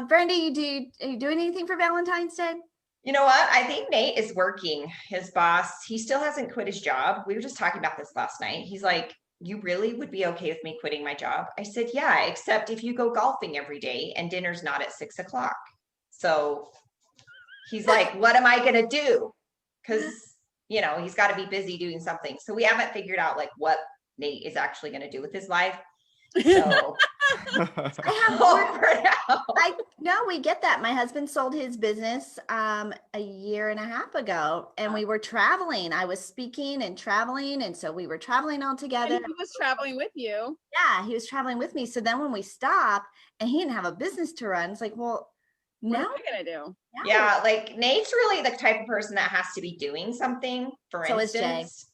Brandy, are you doing anything for Valentine's Day? You know what? I think Nate is working. His boss, he still hasn't quit his job. We were just talking about this last night. He's like, you really would be okay with me quitting my job? I said, yeah, except if you go golfing every day and dinner's not at 6 o'clock. So he's like, what am I going to do? Because, you know, he's got to be busy doing something. So we haven't figured out like what Nate is actually going to do with his life. So I have over now. no, we get that. My husband sold his business a year and a half ago, and we were traveling. I was speaking and traveling, and so we were traveling all together. And he was traveling with you. Yeah, he was traveling with me. So then when we stopped and he didn't have a business to run, it's like, well, What now am I gonna do? Yeah, like Nate's really the type of person that has to be doing something. For So is Jay. instance,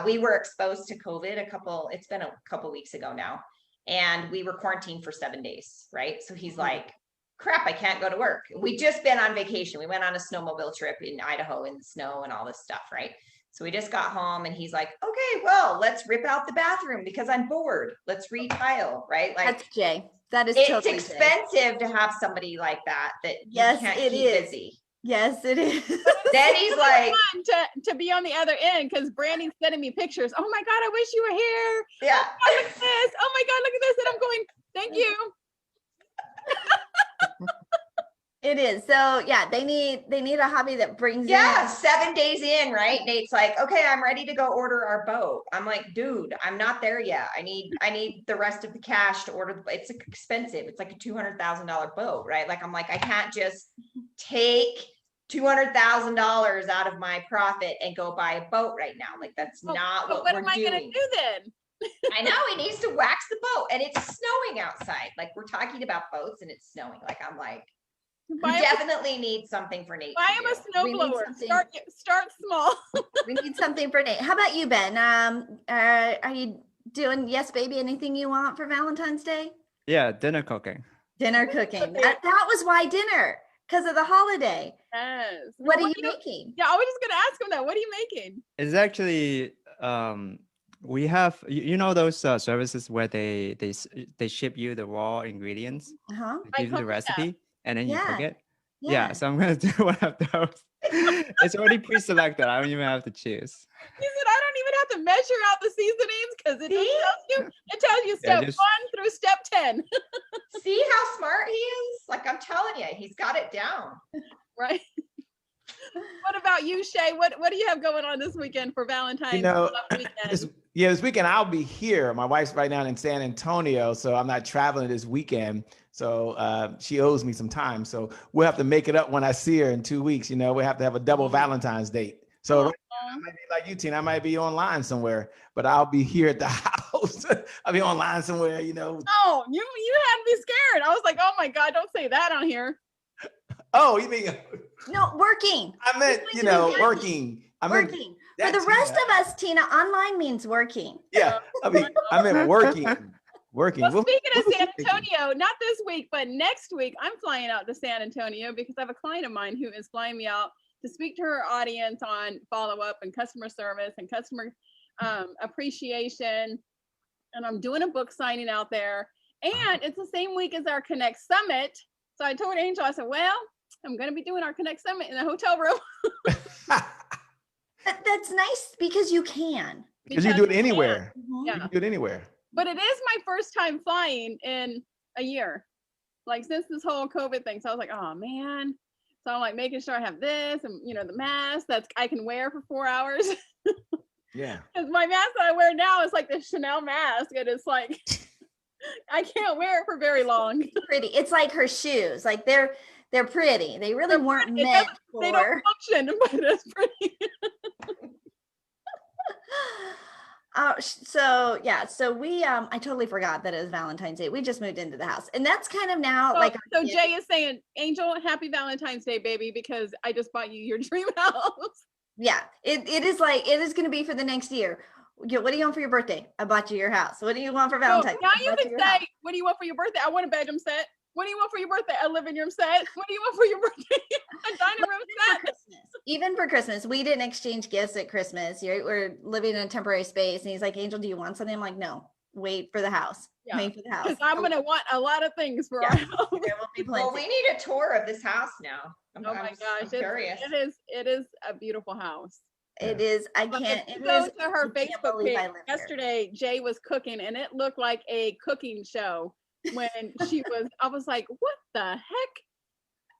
we were exposed to COVID it's been a couple weeks ago now, and we were quarantined for 7 days, right? So he's like, crap, I can't go to work. We just been on vacation. We went on a snowmobile trip in Idaho in the snow and all this stuff, right? So we just got home and he's like, okay, well, let's rip out the bathroom because I'm bored. Let's retile, right? Like that's Jay. That is it's totally expensive to have somebody like that Yes, you can't it keep is. busy. Yes, it is. Then he's like, Fun to be on the other end because Brandy's sending me pictures. Oh my God, I wish you were here. yeah. Oh, look at this. Oh my God, look at this. And I'm going, thank you. It is. So yeah, they need a hobby that brings Yeah, in. 7 days in, right? Nate's like, okay, I'm ready to go order our boat. I'm like, dude, I'm not there yet. I need the rest of the cash to order the boat. It's expensive. It's like a $200,000 boat, right? Like, I'm like, I can't just take $200,000 out of my profit and go buy a boat right now. Like, that's not what we're am I doing. gonna do then? I know he needs to wax the boat, and it's snowing outside. Like, we're talking about boats and it's snowing. Like, I'm like, we definitely need something for Nate. Buy him a snowblower. Start small. We need something for Nate. How about you, Ben? Are you doing Yes Baby? Anything you want for Valentine's Day? Yeah, dinner cooking. Dinner cooking. That was why dinner, because of the holiday. Yes. What are you making? Yeah, I was just gonna ask him that. What are you making? It's actually we have you know those services where they ship you the raw ingredients, Uh-huh. give you the recipe, and then you cook it. Yeah. So I'm gonna do one of those. It's already pre-selected. I don't even have to choose. He said, I don't even have to measure out the seasonings because it tells you step 1 through step 10. See how smart he is? Like, I'm telling you, he's got it down. Right. What about you, Shay? What do you have going on this weekend for Valentine's? You know, weekend? this weekend I'll be here. My wife's right now in San Antonio, so I'm not traveling this weekend. So she owes me some time. So we'll have to make it up when I see her in 2 weeks. You know, we have to have a double Valentine's date. So right now, I might be like you, Tina. I might be online somewhere, but I'll be here at the house. I'll be online somewhere, you know. Oh, you had me scared. I was like, oh my God, don't say that on here. Oh, you mean? No, working. I meant, you know, working. I meant working. For the rest of us, Tina, online means working. Yeah, I meant working. Working. Well, speaking of San Antonio, not this week, but next week, I'm flying out to San Antonio because I have a client of mine who is flying me out to speak to her audience on follow-up and customer service and customer appreciation. And I'm doing a book signing out there. And it's the same week as our Connect Summit. So I told Angel, I said, well, I'm going to be doing our Connect Summit in a hotel room. That's nice because you can. Because you do it anywhere. Yeah. You can do it anywhere. But it is my first time flying in a year, like since this whole COVID thing. So I was like, oh man. So I'm like making sure I have this and, you know, the mask that I can wear for 4 hours. Yeah. Because my mask that I wear now is like the Chanel mask. And it's like, I can't wear it for very long. Pretty. It's like her shoes. Like they're pretty. They really weren't It meant They don't for. function, but it's pretty. So yeah, so we I totally forgot that it was Valentine's Day. We just moved into the house, and that's kind of now So, like. so Jay is saying, Angel, happy Valentine's Day, baby, because I just bought you your dream house. Yeah, it is like it is going to be for the next year. What do you want for your birthday? I bought you your house. What do you want for So Valentine's? now I you bought can your say, house. what do you want for your birthday? I want a bedroom set. What do you want for your birthday? A living room set. What do you want for your birthday? A dining room For set. Christmas. Even for Christmas, we didn't exchange gifts at Christmas. We're living in a temporary space, and he's like, "Angel, do you want something?" I'm like, "No, wait for the house. Yeah. Wait for the house." Because I'm gonna want a lot of things for our house. There will be plenty. Well, we need a tour of this house now. Oh my I'm gosh, curious. it is a beautiful house. It is. I But can't. if It you go is. to her I can't Facebook believe I page live here. yesterday, Jay was cooking, and it looked like a cooking show. When she was, I was like, "What the heck?"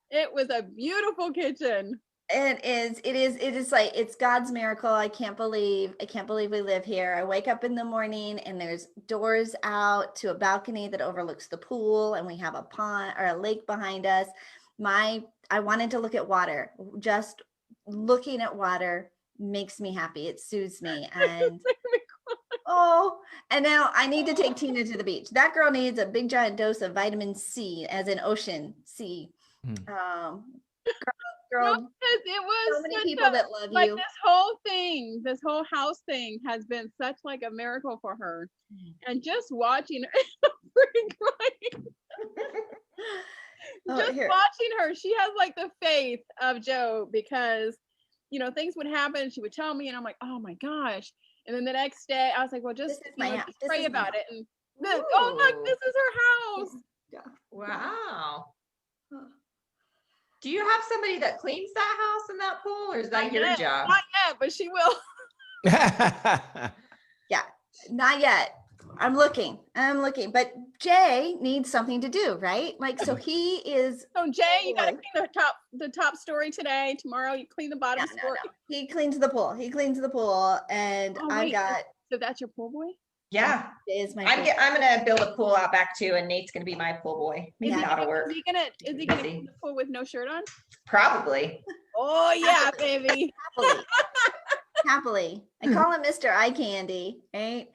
It was a beautiful kitchen. It is. It is. It is like it's God's miracle. I can't believe we live here. I wake up in the morning and there's doors out to a balcony that overlooks the pool, and we have a pond or a lake behind us. I wanted to look at water. Just looking at water makes me happy. It soothes me. And and now I need to take Tina to the beach. That girl needs a big giant dose of vitamin C, as in ocean C. Girl, No, because it was so many such people that love like you. this whole house thing has been such like a miracle for her. And just watching her, freaking crying. Just watching her, she has like the faith of Joe, because things would happen, she would tell me, and I'm like, oh my gosh. And then the next day I was like, well, just, just pray about it. And oh look, this is her house. Yeah. Wow. Do you have somebody that cleans that house and that pool, or is that your job? Not yet, but she will. Yeah, not yet. I'm looking, but Jay needs something to do, right? Like, so he is. So Jay, you got to clean the top story today. Tomorrow you clean the bottom story. No. He cleans the pool. And I got. So that's your pool boy? Yeah. Is my I'm gonna build a pool out back too, and Nate's gonna be my pool boy. Maybe that'll work. Is he gonna clean the pool with no shirt on? Probably. Oh yeah, baby. Happily. I call him Mr. Eye Candy, right?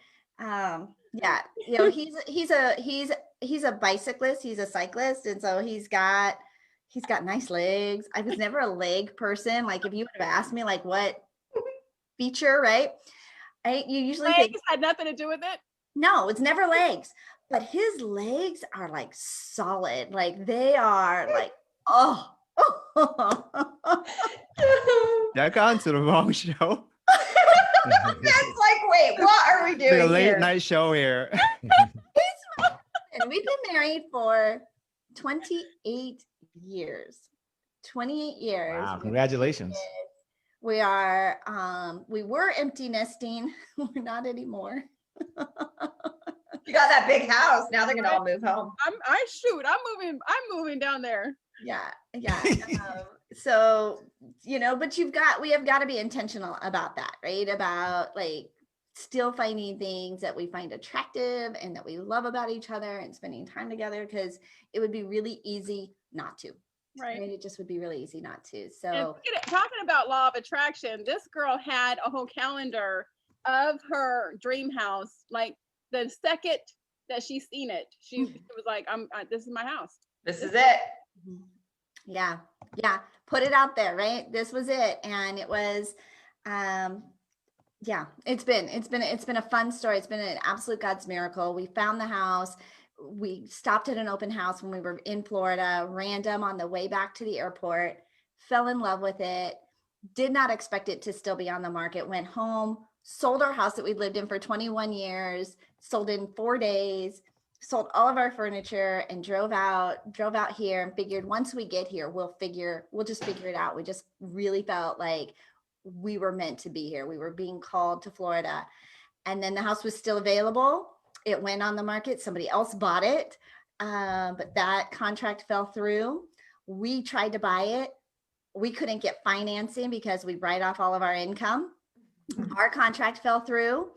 Yeah, he's a bicyclist, he's a cyclist, and so he's got nice legs. I was never a leg person. Like, if you would have asked me like what feature, right? You usually legs think had nothing to do with it. No, it's never legs, but his legs are like solid. Like, they are like, oh. That got to the wrong show. That's like, wait, what are we doing? The late here? night show here. And we've been married for 28 years. 28 years. Wow, congratulations. We are we were empty nesting. We're not anymore. You got that big house. Now they're gonna all move home. I'm moving down there. Yeah. So, but we have got to be intentional about that, right? About like still finding things that we find attractive and that we love about each other and spending time together, because it would be really easy not to. Right. It just would be really easy not to. So, talking about law of attraction, this girl had a whole calendar of her dream house. Like, the second that she seen it, she was like, this is my house. This is it. Yeah. Put it out there, right? This was it. And it was, it's been a fun story. It's been an absolute God's miracle. We found the house. We stopped at an open house when we were in Florida, random, on the way back to the airport, fell in love with it, did not expect it to still be on the market, went home, sold our house that we'd lived in for 21 years, sold in 4 days, sold all of our furniture, and drove out here, and figured once we get here, we'll just figure it out. We just really felt like we were meant to be here. We were being called to Florida. And then the house was still available. It went on the market. Somebody else bought it. But that contract fell through. We tried to buy it. We couldn't get financing because we write off all of our income. Our contract fell through.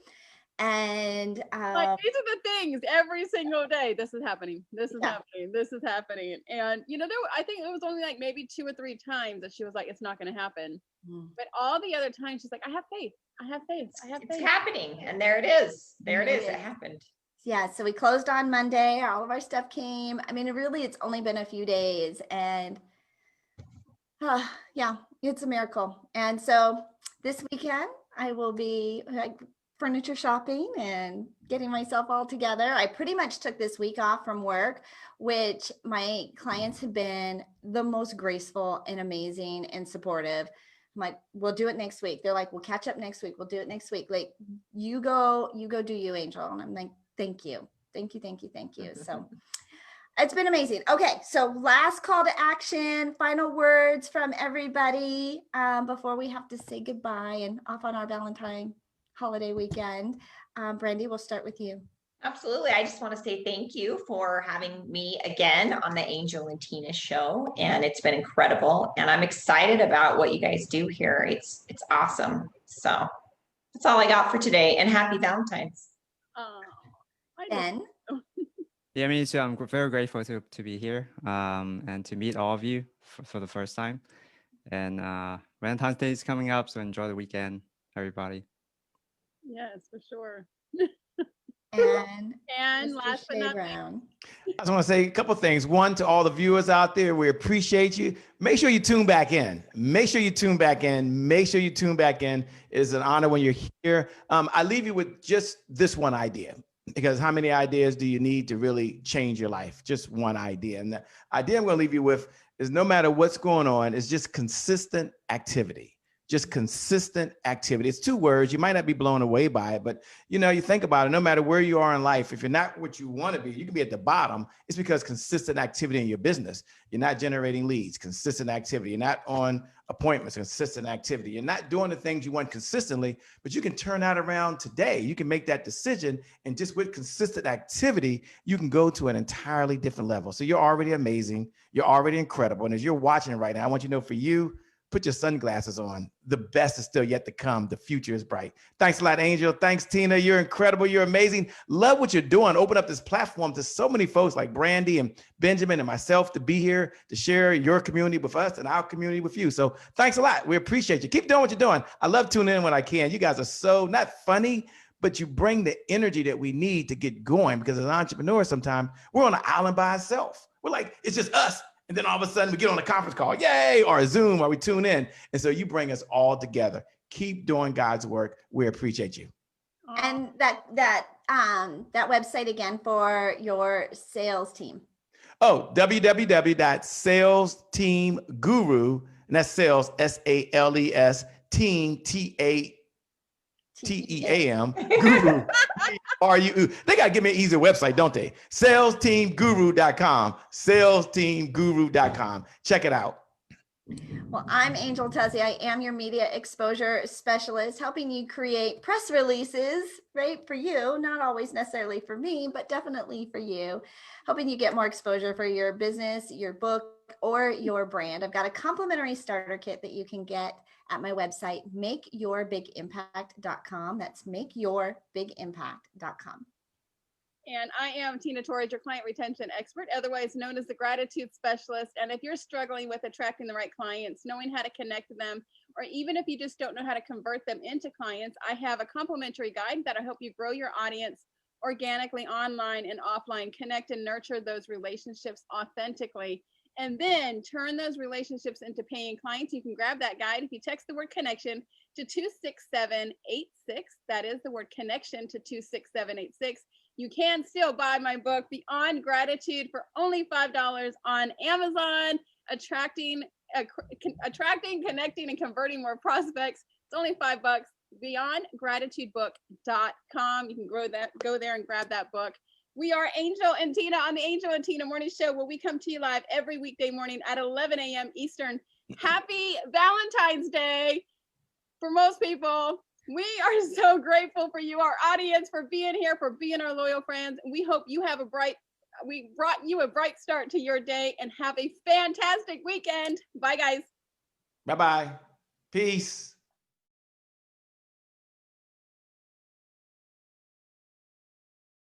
And Like these are the things every single day. This is happening. This is Yeah. happening. This is happening. And I think it was only like maybe 2 or 3 times that she was like, it's not going to happen. But all the other times she's like, I have faith. I have faith. I have It's faith. happening. And there it is. There it is. It Yes. happened. yeah, so we closed on Monday. All of our stuff came. I mean, it's only been a few days, and yeah, it's a miracle. And so this weekend I will be like furniture shopping and getting myself all together. I pretty much took this week off from work, which my clients have been the most graceful and amazing and supportive. I'm like, we'll do it next week. They're like, we'll catch up next week. We'll do it next week. Like, you go do you, Angel. And I'm like, thank you. Thank you. Thank you. Thank you. So it's been amazing. Okay. So last call to action, final words from everybody before we have to say goodbye and off on our Valentine holiday weekend. Brandy, we'll start with you. Absolutely. I just want to say thank you for having me again on the Angel and Tina show. And it's been incredible. And I'm excited about what you guys do here. It's awesome. So that's all I got for today. And happy Valentine's. Ben? Yeah, me too. I'm very grateful to be here and to meet all of you for the first time. And Valentine's Day is coming up, so enjoy the weekend, everybody. Yes, for sure. And last but not least, Brown. I just want to say a couple of things. One, to all the viewers out there, we appreciate you. Make sure you tune back in. Make sure you tune back in. Make sure you tune back in. It's an honor when you're here. I leave you with just this one idea, because how many ideas do you need to really change your life? Just one idea. And the idea I'm going to leave you with is, no matter what's going on, it's just consistent activity. Just consistent activity. It's 2 words. You might not be blown away by it, but you think about it, no matter where you are in life, if you're not what you want to be, you can be at the bottom. It's because consistent activity in your business. You're not generating leads, consistent activity. You're not on appointments, consistent activity. You're not doing the things you want consistently, but you can turn that around today. You can make that decision, and just with consistent activity, you can go to an entirely different level. So you're already amazing. You're already incredible. And as you're watching it right now, I want you to know, for you, put your sunglasses on. The best is still yet to come. The future is bright. Thanks a lot, Angel. Thanks, Tina. You're incredible. You're amazing. Love what you're doing. Open up this platform to so many folks like Brandy and Benjamin and myself to be here to share your community with us and our community with you. So thanks a lot. We appreciate you. Keep doing what you're doing. I love tuning in when I can. You guys are so not funny, but you bring the energy that we need to get going, because as entrepreneurs, sometimes we're on an island by ourselves. We're like, it's just us. And then all of a sudden we get on a conference call, yay, or a Zoom, or we tune in. And so you bring us all together. Keep doing God's work. We appreciate you. And that website again for your sales team. Oh, www.salesteamguru, and that's sales, SALES, team, TEAM, guru, RU. They got to give me an easier website, don't they? Salesteamguru.com, salesteamguru.com. Check it out. Well, I'm Angel Tuzzi. I am your media exposure specialist, helping you create press releases, right? For you, not always necessarily for me, but definitely for you, helping you get more exposure for your business, your book, or your brand. I've got a complimentary starter kit that you can get at my website, makeyourbigimpact.com. That's makeyourbigimpact.com. And I am Tina Torres, your client retention expert, otherwise known as the gratitude specialist. And if you're struggling with attracting the right clients, knowing how to connect with them, or even if you just don't know how to convert them into clients, I have a complimentary guide that'll help you grow your audience organically, online and offline, connect and nurture those relationships authentically, and then turn those relationships into paying clients. You can grab that guide if you text the word connection to 26786. That is the word connection to 26786. You can still buy my book, Beyond Gratitude, for only $5 on Amazon. Attracting, connecting, and converting more prospects. It's only $5. BeyondGratitudeBook.com. You can go there and grab that book. We are Angel and Tina on the Angel and Tina Morning Show, where we come to you live every weekday morning at 11 a.m. Eastern. Happy Valentine's Day for most people. We are so grateful for you, our audience, for being here, for being our loyal friends. We hope you have we brought you a bright start to your day, and have a fantastic weekend. Bye, guys. Bye-bye. Peace.